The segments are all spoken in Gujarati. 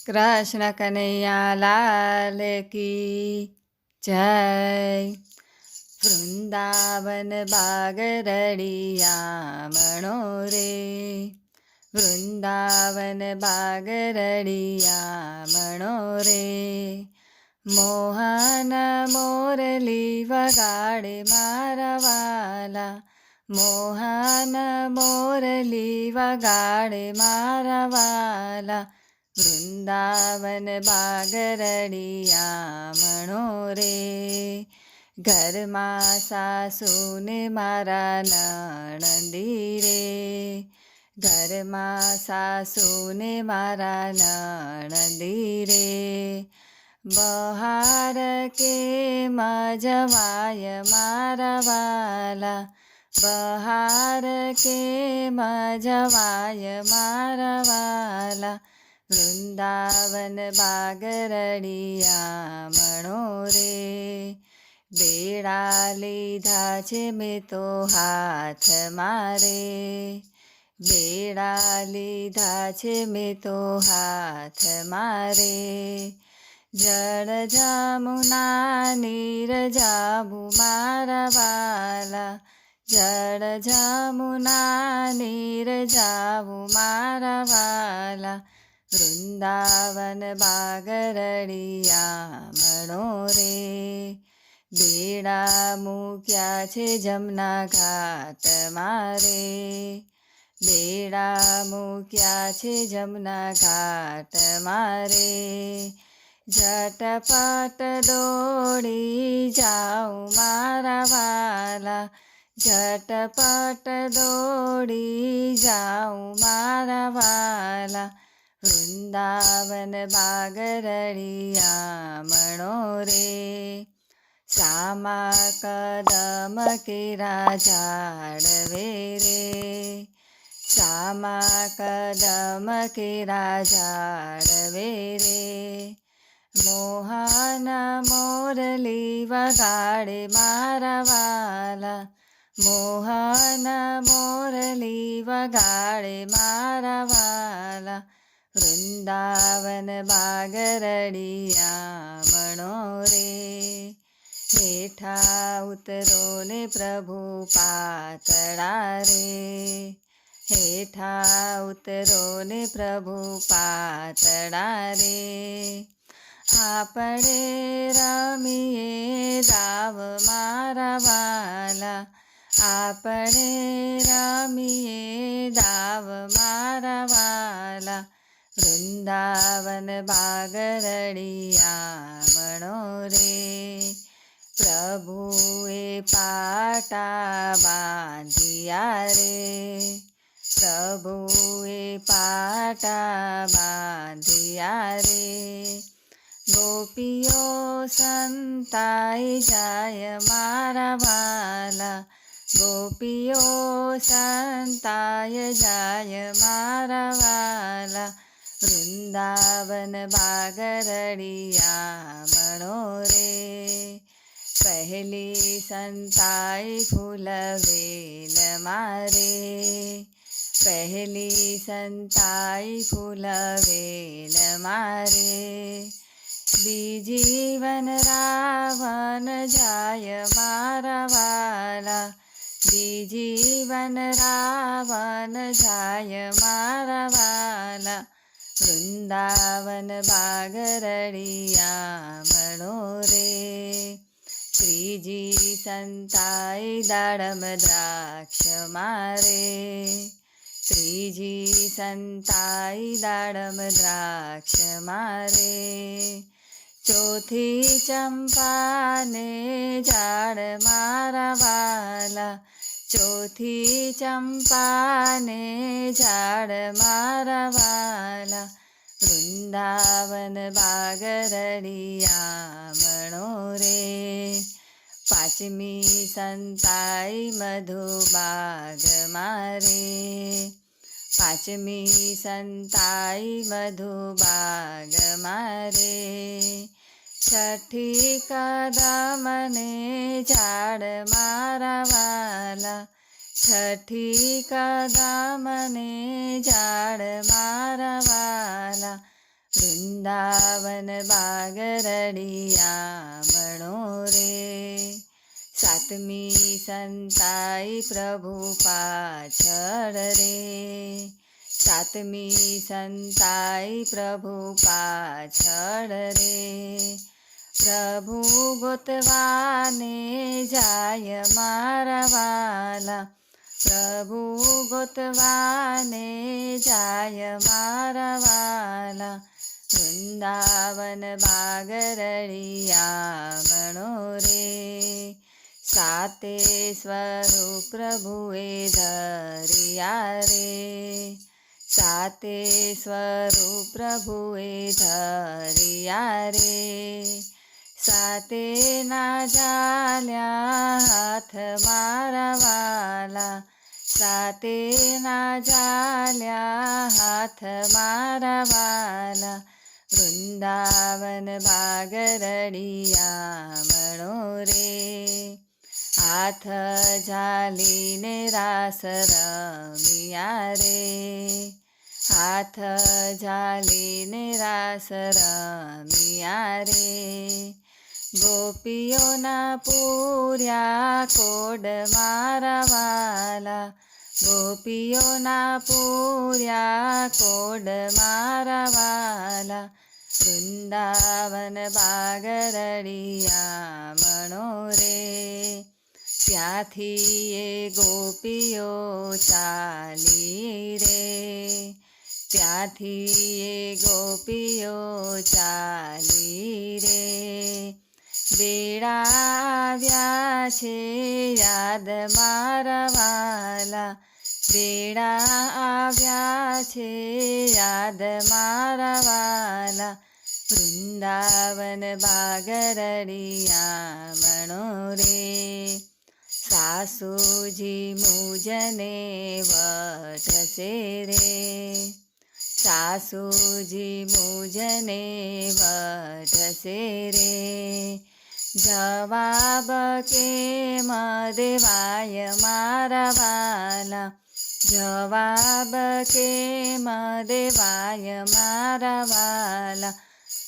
કૃષ્ણ કનૈયા લાલ કી જય. વૃંદાવન બાગરડિયામણો રે, વૃંદાવન બાગરડિયામણો રે. મોહન મોરલી વગાડે મારા વાલા, મોહન મોરલી વગાડે મારા વાલા. વૃંદાવન બાગરડિયામણો રે. ઘરમાં સાસુને મારા નણંદી રે, ઘરમાં સાસુને મારા નણંદી રે. બહાર કેમ જવાય મારા વાલા, બહાર કેમ જવાય મારા વાલા. વૃંદાવન બાગરડિયામણો રે. બેડા લીધા છે મેં તો હાથ મારે, બેડા લીધા છે મેં તો હાથ મારે. જળ જમુના નીર જાવું મારા વાલા, જળ જમુના નીર જાવું મારા વાલા. વૃંદાવન બાગરડિયામણો રે. બેડા મૂક્યા છે જમના ઘાટ મારે, બેડા મૂક્યા છે જમના ઘાટ મારે. ઝટપટ દોડી જાઉં મારા વાલા, ઝટપટ દોડી જાઉં મારા વાલા. વૃંદાવન બાગરડિયામણો રે. સામા કદમ કેરા ઝાડવે રે, સામા કદમ કેરા ઝાડવે રે. મોહન મોરલી વગાડે મારા વાલા, મોહન મોરલી વગાડે મારા વાલા. વૃંદાવન બાગરડિયામણો રે. હેઠા ઉતરો ને પ્રભુ પાતળા રે, હેઠા ઉતરો ને પ્રભુ પાતળા રે. આપણે રમીએ દાવ મારા વાલા, આપણે રમીએ દાવ મારા વાલા. વૃંદાવન બાગરડિયામણો રે. પ્રભુએ પાટા બાંધિયા રે, પ્રભુએ પાટા બાંધિયા રે. ગોપીઓ સંતાઈ જાય મારા વાલા, ગોપીઓ સંતાય જાય મારા વાલા. વૃંદાવન બાગરડિયામણો રે. પહેલી સંતાઈ ફૂલવેલ મારે, પહેલી સંતાઈ ફૂલવેલ મારે. બીજી વન રાવણ જાય મારા વાલા, બીજી વન રાવણ જાય મારા વાલા. વૃંદાવન બાગરડિયામણો રે. ત્રીજી સંતાઈ દાડમ દ્રાક્ષ મારે, ત્રીજી સંતાઈ દાડમ દ્રાક્ષ મારે. ચોથી ચંપાને ઝાડ મારા વાલા, ચોથી ચંપાને ઝાડ મારા વાલા. વૃંદાવન બાગરડિયામણો રે. પાંચમી સંતાઈ મધુબાગ મારે, પાંચમી સંતાઈ મધુબાગ મારે. છઠ્ઠી કદમને ઝાડ મારા વાલા, છઠ્ઠી કદમને ઝાડ મારા વાલા. વૃંદાવન બાગરડિયામણો રે. સાતમી સંતાઈ પ્રભુ પાછળ રે. સાતમી સંતાઈ પ્રભુ પાછળ રે. પ્રભુ ગોતવાને જાય મારા વાલા. પ્રભુ ગોતવાને જાય મારા વાલા. વૃંદાવન બાગરડિયામણો રે. સાતે સ્વરૂપ પ્રભુએ ધર્યા રે. સાતે સ્વરૂપ પ્રભુએ ધર્યા રે. સાતે ના ઝાલ્યા હાથ મારા વાલા. સાતે ના ઝાલ્યા હાથ મારા વાલા. વૃંદાવન બાગરડિયામણો રે. હાથ ઝાલીને રાસ રમ્યા રે. હાથ ઝાલીને રાસ રમ્યા રે. ગોપીઓના પૂર્યા કોડ મારા વાલા. ગોપીઓના પૂર્યા કોડ મારા વાલા. વૃંદાવન બાગરડિયામણો રે. ત્યાંથી એ ગોપીઓ ચાલી રે. ત્યાંથી એ ગોપીઓ ચાલી રે. બેડા આવ્યા છે યાદ મારા વાલા. બેડા આવ્યા છે યાદ મારા વાલા. વૃંદાવન બાગરડિયામણો રે. સાસુજી મુજને વટશે રે. સાસુજી મુજને વટશે રે. જવાબ કેમ દેવાય મારા વાલા. જવાબ કેમ દેવાય મારા વાલા.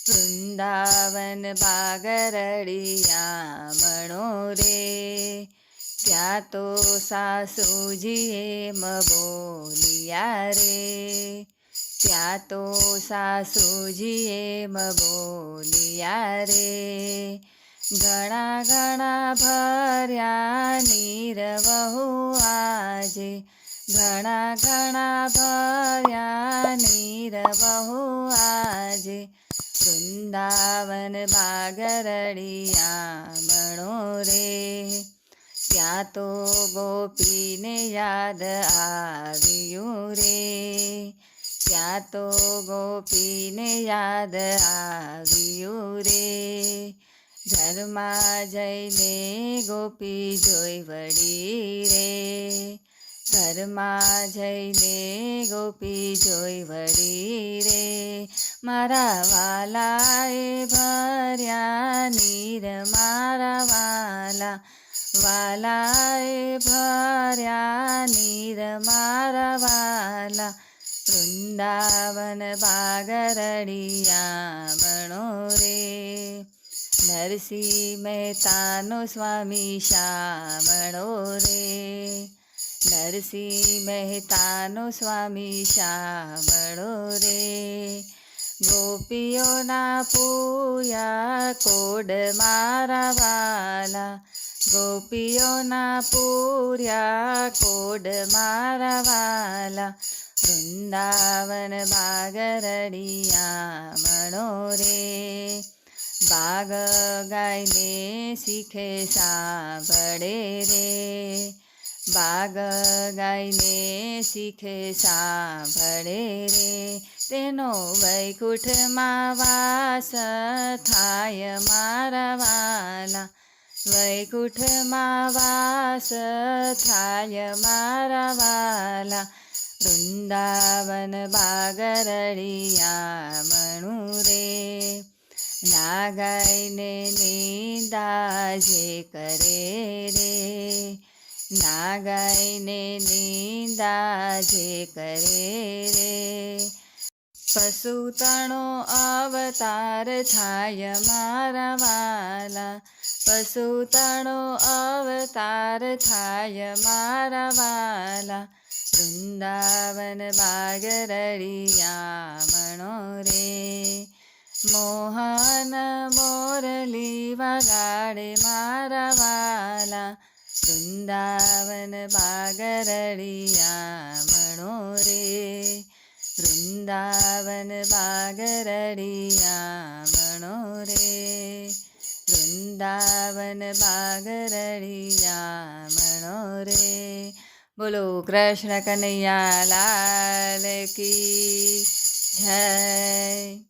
વૃંદાવન બાગરડિયામણો રે. ત્યાં તો સાસુજીએ બોલ્યા રે. ત્યાં તો સાસુજીએ બોલ્યા રે. ઘણા ઘણા ભર્યા નીર વહુ આજે. ઘણા ઘણા ભર્યા નીર વહુ આજે. વૃંદાવન બાગરડિયામણો રે. ત્યાં તો ગોપીને યાદ આવ્યું રે. ત્યાં તો ગોપીને યાદ આવ્યું રે. ઘરમાં જઈને ગોપી જોઈ વળી રે. ઘરમાં જઈને ગોપી જોઈ વળી રે. મારા વાલાએ ભર્યા નીર મારા વાલા. વાલાએ ભર્યા નીર મારા વાલા. વૃંદાવન બાગરડિયામણો રે. નરસિંહ મહેતાનો સ્વામી શામળો રે. નરસિંહ મહેતાનો સ્વામી શામળો રે. ગોપીઓના પૂર્યા કોડ મારા વાલા. ગોપીઓના પૂર્યા કોડ મારા વાલા. વૃંદાવન બાગરડિયામણો રે. બાગ ગાયને શીખે સાંભળે રે. બાગ ગાયને શીખે સાંભળે રે. તેનો વૈકુંઠમાં વાસ થાય મારા વાલા. વૈકુંઠમાં વાસ થાય મારા વાલા. વૃંદાવન બાગરડિયામણું રે. નાગાઈને નિંદા જે કરે રે. નાગાઈને નિંદા જે કરે રે. પશુતણો અવતાર થાય મારા વાલા, પશુતણો અવતાર થાય મારા વાલા, વૃંદાવન બાગરડિયામણો રે, મોહન મોરલી વગાડે મારા વાલા, વૃંદાવન બાગરડિયામણો રે, વૃંદાવન બાગરડિયામણો રે, વૃંદાવન બાગરડિયામણો રે. બોલો કૃષ્ણ કનૈયા લાલ કી જય.